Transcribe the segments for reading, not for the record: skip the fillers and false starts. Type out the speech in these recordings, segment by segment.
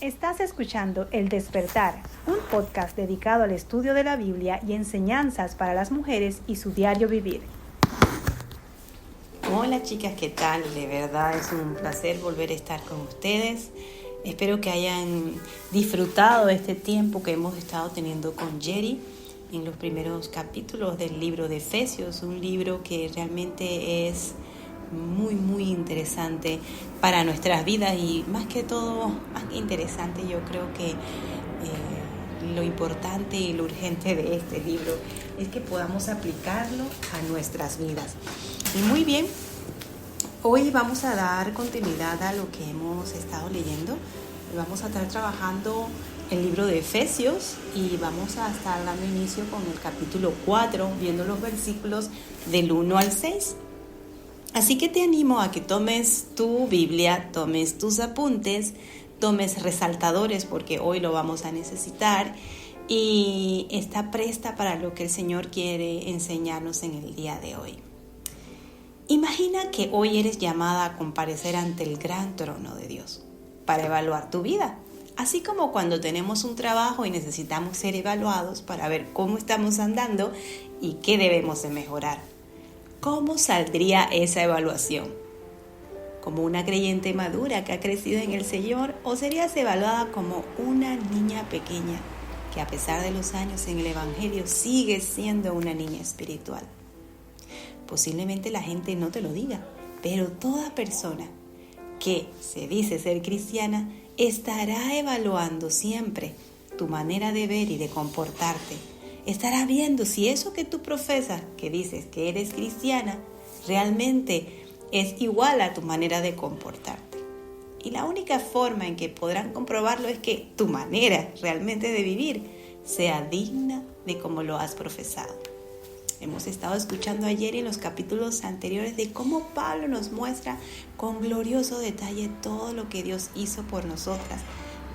Estás escuchando El Despertar, un podcast dedicado al estudio de la Biblia y enseñanzas para las mujeres y su diario vivir. Hola chicas, ¿qué tal? De verdad es un placer volver a estar con ustedes. Espero que hayan disfrutado este tiempo que hemos estado teniendo con Jerry en los primeros capítulos del libro de Efesios, un libro que realmente es muy interesante para nuestras vidas y más que todo, más que interesante, yo creo que lo importante y lo urgente de este libro es que podamos aplicarlo a nuestras vidas. Y muy bien, hoy vamos a dar continuidad a lo que hemos estado leyendo. Vamos a estar trabajando el libro de Efesios y vamos a estar dando inicio con el capítulo 4, viendo los versículos del 1 al 6. Así que te animo a que tomes tu Biblia, tomes tus apuntes, tomes resaltadores porque hoy lo vamos a necesitar y está presta para lo que el Señor quiere enseñarnos en el día de hoy. Imagina que hoy eres llamada a comparecer ante el gran trono de Dios para evaluar tu vida. Así como cuando tenemos un trabajo y necesitamos ser evaluados para ver cómo estamos andando y qué debemos de mejorar. ¿Cómo saldría esa evaluación? ¿Como una creyente madura que ha crecido en el Señor o serías evaluada como una niña pequeña que a pesar de los años en el Evangelio sigue siendo una niña espiritual? Posiblemente la gente no te lo diga, pero toda persona que se dice ser cristiana estará evaluando siempre tu manera de ver y de comportarte. Estará viendo si eso que tú profesas, que dices que eres cristiana, realmente es igual a tu manera de comportarte. Y la única forma en que podrán comprobarlo es que tu manera realmente de vivir sea digna de como lo has profesado. Hemos estado escuchando ayer en los capítulos anteriores de cómo Pablo nos muestra con glorioso detalle todo lo que Dios hizo por nosotras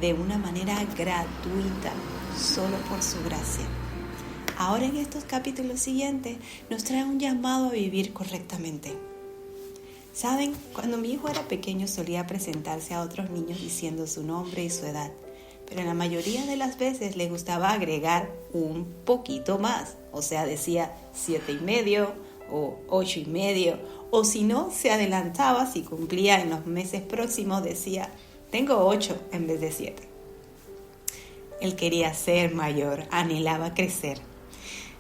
de una manera gratuita, solo por su gracia. Ahora en estos capítulos siguientes nos trae un llamado a vivir correctamente. ¿Saben? Cuando mi hijo era pequeño solía presentarse a otros niños diciendo su nombre y su edad, pero en la mayoría de las veces le gustaba agregar un poquito más, o sea, decía 7,5 o 8,5, o si no, se adelantaba, si cumplía en los meses próximos, decía, tengo 8 en vez de 7. Él quería ser mayor, anhelaba crecer.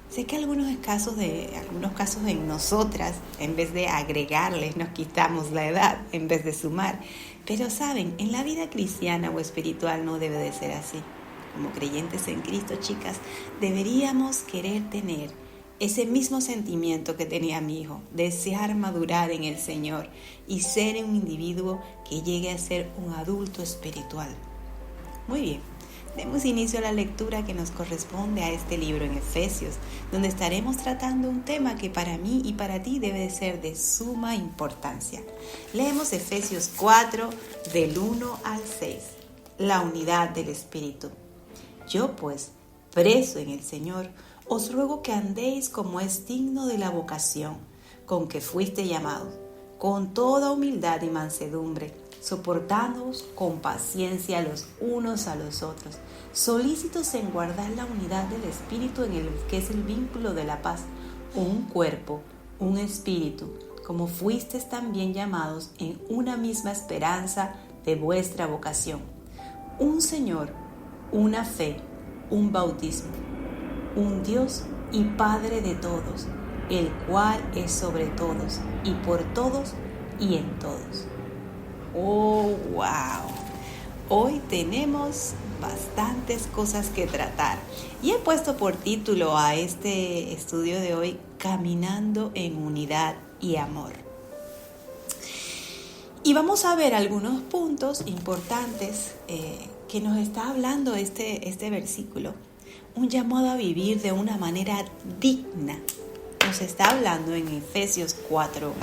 Sé que algunos casos de nosotras, en vez de agregarles, nos quitamos la edad en vez de sumar. Pero saben, en la vida cristiana o espiritual no debe de ser así. Como creyentes en Cristo, chicas, deberíamos querer tener ese mismo sentimiento que tenía mi hijo, desear madurar en el Señor y ser un individuo que llegue a ser un adulto espiritual. Muy bien. Demos inicio a la lectura que nos corresponde a este libro en Efesios, donde estaremos tratando un tema que para mí y para ti debe de ser de suma importancia. Leemos Efesios 4, del 1 al 6, la unidad del Espíritu. Yo pues, preso en el Señor, os ruego que andéis como es digno de la vocación con que fuiste llamados, con toda humildad y mansedumbre, soportándoos con paciencia los unos a los otros, solícitos en guardar la unidad del Espíritu en el que es el vínculo de la paz, un cuerpo, un espíritu, como fuisteis también llamados en una misma esperanza de vuestra vocación, un Señor, una fe, un bautismo, un Dios y Padre de todos, el cual es sobre todos y por todos y en todos. ¡Oh, wow! Hoy tenemos bastantes cosas que tratar y he puesto por título a este estudio de hoy Caminando en unidad y amor. Y vamos a ver algunos puntos importantes que nos está hablando este versículo. Un llamado a vivir de una manera digna. Nos está hablando en Efesios 4:1.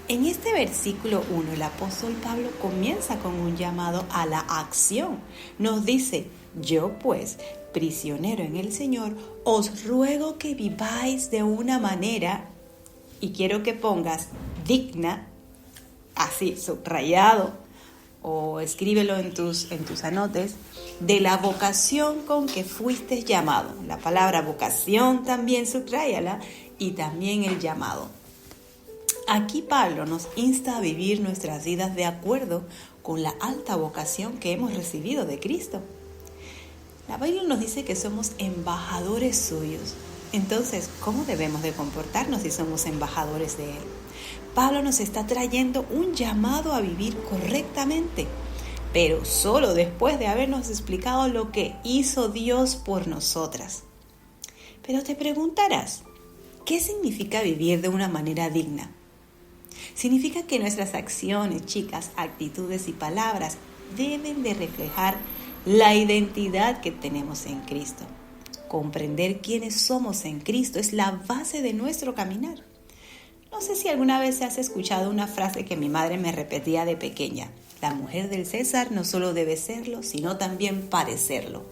En este versículo 1, el apóstol Pablo comienza con un llamado a la acción. Nos dice, yo pues, prisionero en el Señor, os ruego que viváis de una manera, y quiero que pongas digna, así, subrayado, o escríbelo en tus anotes, de la vocación con que fuiste llamado. La palabra vocación también subráyala, y también el llamado. Aquí Pablo nos insta a vivir nuestras vidas de acuerdo con la alta vocación que hemos recibido de Cristo. La Biblia nos dice que somos embajadores suyos. Entonces, ¿cómo debemos de comportarnos si somos embajadores de Él? Pablo nos está trayendo un llamado a vivir correctamente, pero solo después de habernos explicado lo que hizo Dios por nosotras. Pero te preguntarás, ¿qué significa vivir de una manera digna? Significa que nuestras acciones, chicas, actitudes y palabras deben de reflejar la identidad que tenemos en Cristo. Comprender quiénes somos en Cristo es la base de nuestro caminar. No sé si alguna vez has escuchado una frase que mi madre me repetía de pequeña. La mujer del César no solo debe serlo, sino también parecerlo.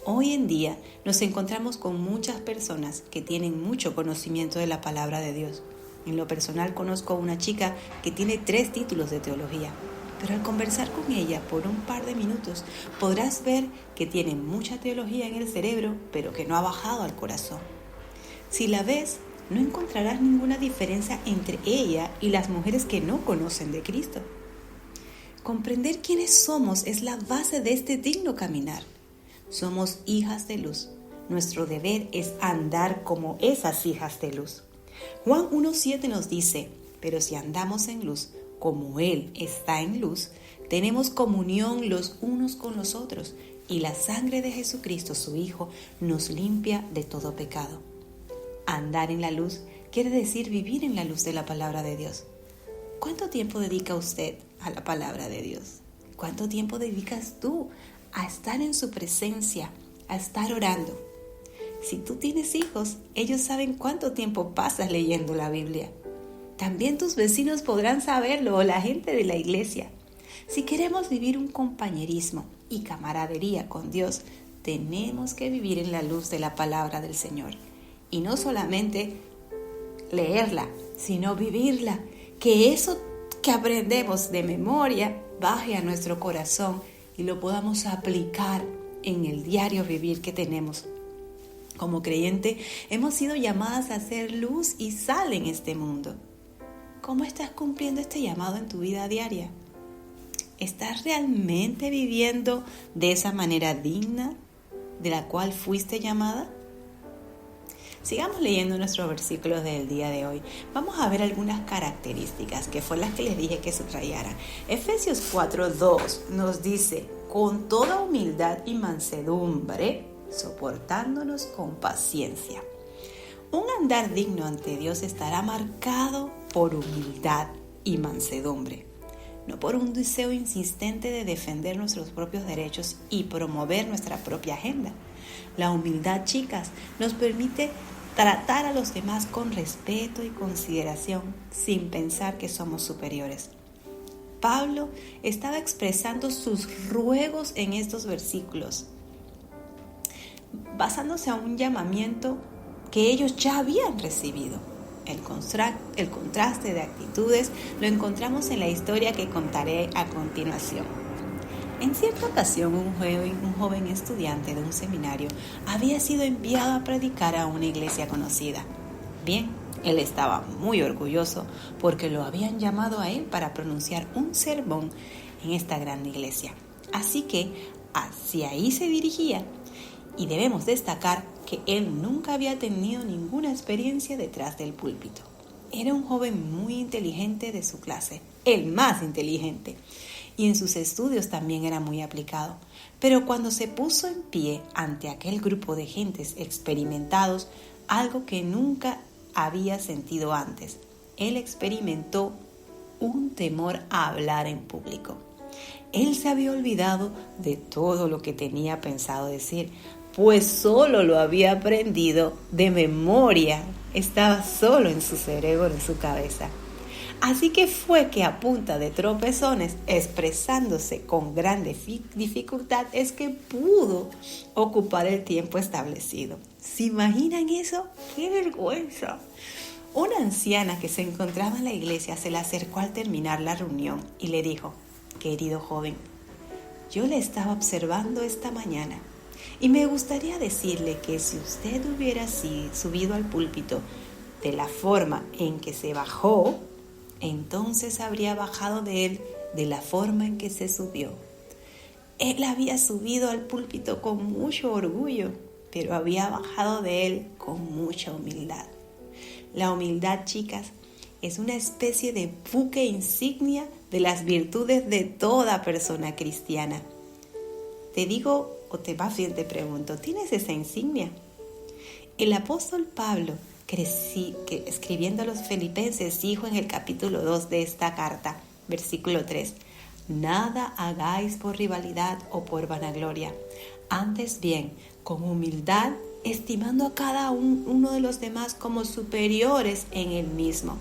Hoy en día nos encontramos con muchas personas que tienen mucho conocimiento de la palabra de Dios. En lo personal conozco a una chica que tiene 3 títulos de teología, pero al conversar con ella por un par de minutos podrás ver que tiene mucha teología en el cerebro, pero que no ha bajado al corazón. Si la ves, no encontrarás ninguna diferencia entre ella y las mujeres que no conocen de Cristo. Comprender quiénes somos es la base de este digno caminar. Somos hijas de luz. Nuestro deber es andar como esas hijas de luz. Juan 1:7 nos dice, pero si andamos en luz, como Él está en luz, tenemos comunión los unos con los otros, y la sangre de Jesucristo, su Hijo, nos limpia de todo pecado. Andar en la luz quiere decir vivir en la luz de la palabra de Dios. ¿Cuánto tiempo dedica usted a la palabra de Dios? ¿Cuánto tiempo dedicas tú a estar en su presencia, a estar orando? Si tú tienes hijos, ellos saben cuánto tiempo pasas leyendo la Biblia. También tus vecinos podrán saberlo, o la gente de la iglesia. Si queremos vivir un compañerismo y camaradería con Dios, tenemos que vivir en la luz de la palabra del Señor. Y no solamente leerla, sino vivirla. Que eso que aprendemos de memoria baje a nuestro corazón y lo podamos aplicar en el diario vivir que tenemos. Como creyente, hemos sido llamadas a ser luz y sal en este mundo. ¿Cómo estás cumpliendo este llamado en tu vida diaria? ¿Estás realmente viviendo de esa manera digna de la cual fuiste llamada? Sigamos leyendo nuestros versículos del día de hoy. Vamos a ver algunas características que fue las que les dije que subrayaran. Efesios 4:2 nos dice, con toda humildad y mansedumbre, soportándonos con paciencia. Un andar digno ante Dios estará marcado por humildad y mansedumbre, no por un deseo insistente de defender nuestros propios derechos y promover nuestra propia agenda. La humildad, chicas, nos permite tratar a los demás con respeto y consideración sin pensar que somos superiores. Pablo estaba expresando sus ruegos en estos versículos, basándose a un llamamiento que ellos ya habían recibido. El contraste de actitudes lo encontramos en la historia que contaré a continuación. En cierta ocasión, un joven estudiante de un seminario había sido enviado a predicar a una iglesia conocida. Bien, él estaba muy orgulloso porque lo habían llamado a él para pronunciar un sermón en esta gran iglesia. Así que hacia ahí se dirigía. Y debemos destacar que él nunca había tenido ninguna experiencia detrás del púlpito. Era un joven muy inteligente de su clase, el más inteligente, y en sus estudios también era muy aplicado. Pero cuando se puso en pie ante aquel grupo de gentes experimentados, algo que nunca había sentido antes, él experimentó un temor a hablar en público. Él se había olvidado de todo lo que tenía pensado decir, pues solo lo había aprendido de memoria, estaba solo en su cerebro, en su cabeza. Así que fue que a punta de tropezones, expresándose con gran dificultad, es que pudo ocupar el tiempo establecido. ¿Se imaginan eso? ¡Qué vergüenza! Una anciana que se encontraba en la iglesia se le acercó al terminar la reunión y le dijo, querido joven. Yo le estaba observando esta mañana y me gustaría decirle que si usted hubiera subido al púlpito de la forma en que se bajó, entonces habría bajado de él de la forma en que se subió. Él había subido al púlpito con mucho orgullo, pero había bajado de él con mucha humildad. La humildad, chicas, es una especie de buque insignia de las virtudes de toda persona cristiana. Te digo, o más bien te pregunto, ¿tienes esa insignia? El apóstol Pablo, escribiendo a los Filipenses, dijo en el capítulo 2 de esta carta, versículo 3, nada hagáis por rivalidad o por vanagloria, antes bien, con humildad, estimando a cada uno de los demás como superiores en él mismo.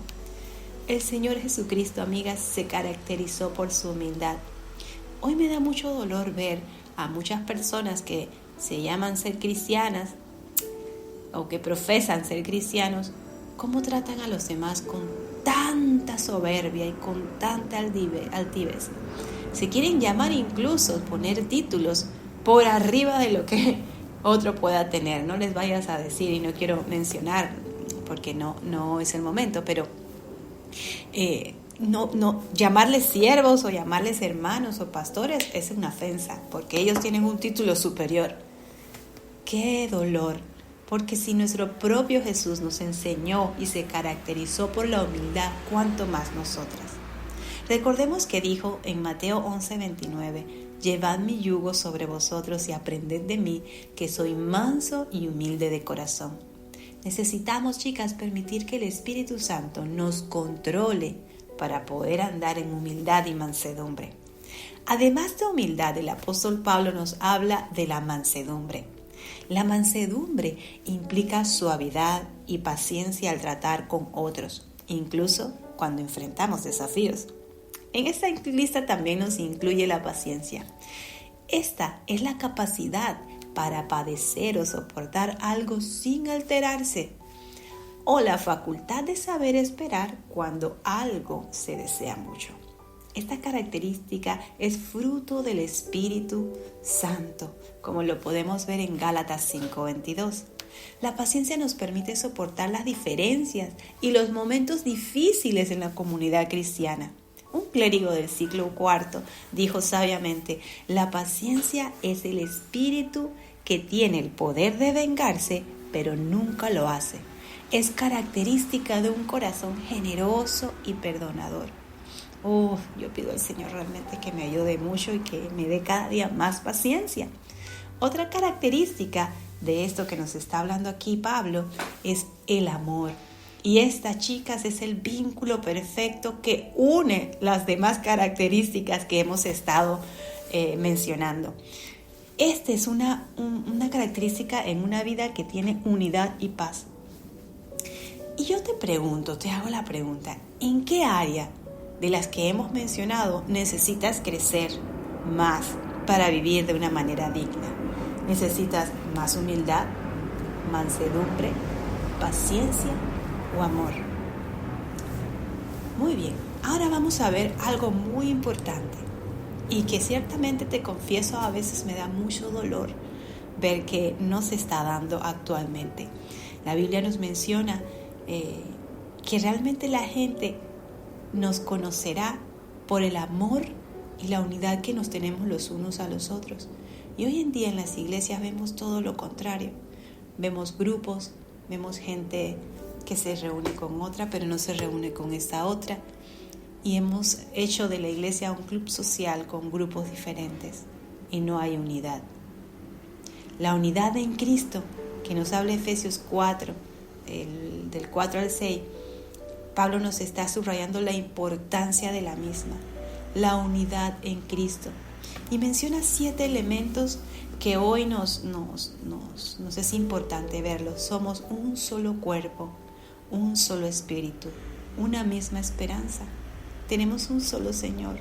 El Señor Jesucristo, amigas, se caracterizó por su humildad. Hoy me da mucho dolor ver a muchas personas que se llaman ser cristianas o que profesan ser cristianos, cómo tratan a los demás con tanta soberbia y con tanta altivez. Se quieren llamar, incluso poner títulos por arriba de lo que otro pueda tener. No les vayas a decir, y no quiero mencionar porque no es el momento, pero no llamarles siervos o llamarles hermanos o pastores es una ofensa, porque ellos tienen un título superior. ¡Qué dolor! Porque si nuestro propio Jesús nos enseñó y se caracterizó por la humildad, ¿cuánto más nosotras? Recordemos que dijo en Mateo 11:29, llevad mi yugo sobre vosotros y aprended de mí, que soy manso y humilde de corazón. Necesitamos, chicas, permitir que el Espíritu Santo nos controle para poder andar en humildad y mansedumbre. Además de humildad, el apóstol Pablo nos habla de la mansedumbre. La mansedumbre implica suavidad y paciencia al tratar con otros, incluso cuando enfrentamos desafíos. En esta lista también nos incluye la paciencia. Esta es la capacidad para padecer o soportar algo sin alterarse, o la facultad de saber esperar cuando algo se desea mucho. Esta característica es fruto del Espíritu Santo, como lo podemos ver en Gálatas 5:22. La paciencia nos permite soportar las diferencias y los momentos difíciles en la comunidad cristiana. Un clérigo del siglo IV dijo sabiamente, la paciencia es el espíritu que tiene el poder de vengarse, pero nunca lo hace. Es característica de un corazón generoso y perdonador. Yo pido al Señor realmente que me ayude mucho y que me dé cada día más paciencia. Otra característica de esto que nos está hablando aquí Pablo es el amor. Y esta, chicas, es el vínculo perfecto que une las demás características que hemos estado mencionando. Esta es una característica en una vida que tiene unidad y paz. Y yo te hago la pregunta, ¿en qué área de las que hemos mencionado necesitas crecer más para vivir de una manera digna? ¿Necesitas más humildad, mansedumbre, paciencia o amor? Muy bien, ahora vamos a ver algo muy importante y que ciertamente te confieso a veces me da mucho dolor ver que no se está dando actualmente. La Biblia nos menciona que realmente la gente nos conocerá por el amor y la unidad que nos tenemos los unos a los otros. Y hoy en día en las iglesias vemos todo lo contrario. Vemos grupos, vemos gente que se reúne con otra, pero no se reúne con esta otra. Y hemos hecho de la iglesia un club social con grupos diferentes y no hay unidad. La unidad en Cristo, que nos habla Efesios 4, del 4 al 6, Pablo nos está subrayando la importancia de la misma, la unidad en Cristo. Y menciona 7 elementos que hoy nos es importante verlos. Somos un solo cuerpo, un solo espíritu, una misma esperanza. Tenemos un solo Señor,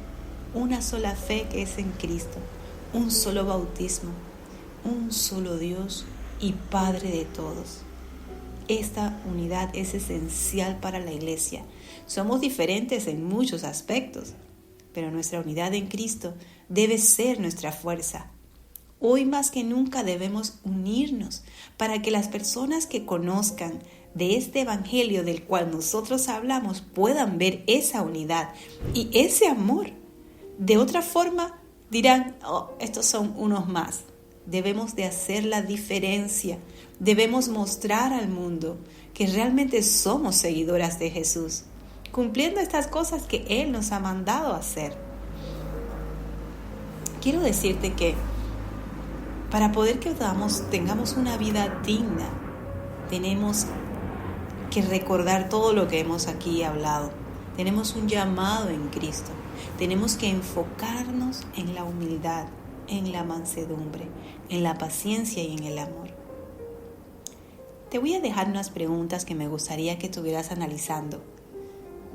una sola fe que es en Cristo, un solo bautismo, un solo Dios y Padre de todos. Esta unidad es esencial para la iglesia. Somos diferentes en muchos aspectos, pero nuestra unidad en Cristo debe ser nuestra fuerza. Hoy más que nunca debemos unirnos para que las personas que conozcan de este evangelio del cual nosotros hablamos puedan ver esa unidad y ese amor. De otra forma dirán, estos son unos más. Debemos de hacer la diferencia. Debemos mostrar al mundo que realmente somos seguidoras de Jesús, cumpliendo estas cosas que Él nos ha mandado hacer. Quiero decirte que para poder que tengamos una vida digna, tenemos que recordar todo lo que hemos aquí hablado. Tenemos un llamado en Cristo. Tenemos que enfocarnos en la humildad, en la mansedumbre, en la paciencia y en el amor. Te voy a dejar unas preguntas que me gustaría que estuvieras analizando.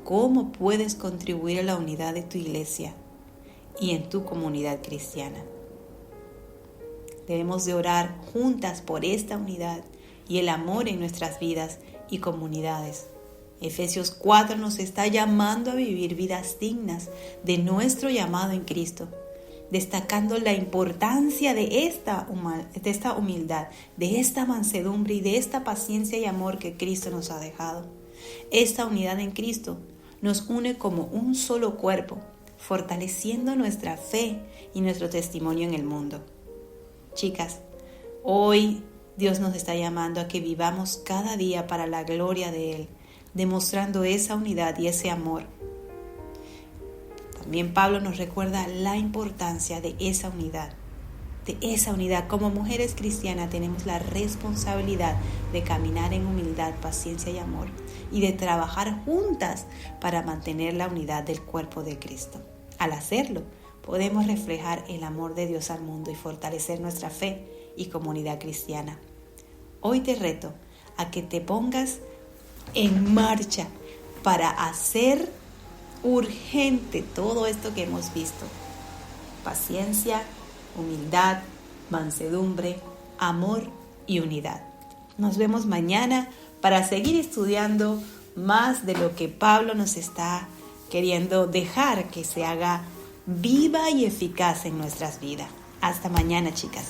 ¿Cómo puedes contribuir a la unidad de tu iglesia y en tu comunidad cristiana? Debemos de orar juntas por esta unidad y el amor en nuestras vidas y comunidades. Efesios 4 nos está llamando a vivir vidas dignas de nuestro llamado en Cristo, destacando la importancia de esta humildad, de esta mansedumbre y de esta paciencia y amor que Cristo nos ha dejado. Esta unidad en Cristo nos une como un solo cuerpo, fortaleciendo nuestra fe y nuestro testimonio en el mundo. Chicas, hoy Dios nos está llamando a que vivamos cada día para la gloria de Él, demostrando esa unidad y ese amor. También Pablo nos recuerda la importancia de esa unidad. Como mujeres cristianas tenemos la responsabilidad de caminar en humildad, paciencia y amor y de trabajar juntas para mantener la unidad del cuerpo de Cristo. Al hacerlo, podemos reflejar el amor de Dios al mundo y fortalecer nuestra fe y comunidad cristiana. Hoy te reto a que te pongas en marcha para hacer urgente todo esto que hemos visto. Paciencia, humildad, mansedumbre, amor y unidad. Nos vemos mañana para seguir estudiando más de lo que Pablo nos está queriendo dejar que se haga viva y eficaz en nuestras vidas. Hasta mañana, chicas.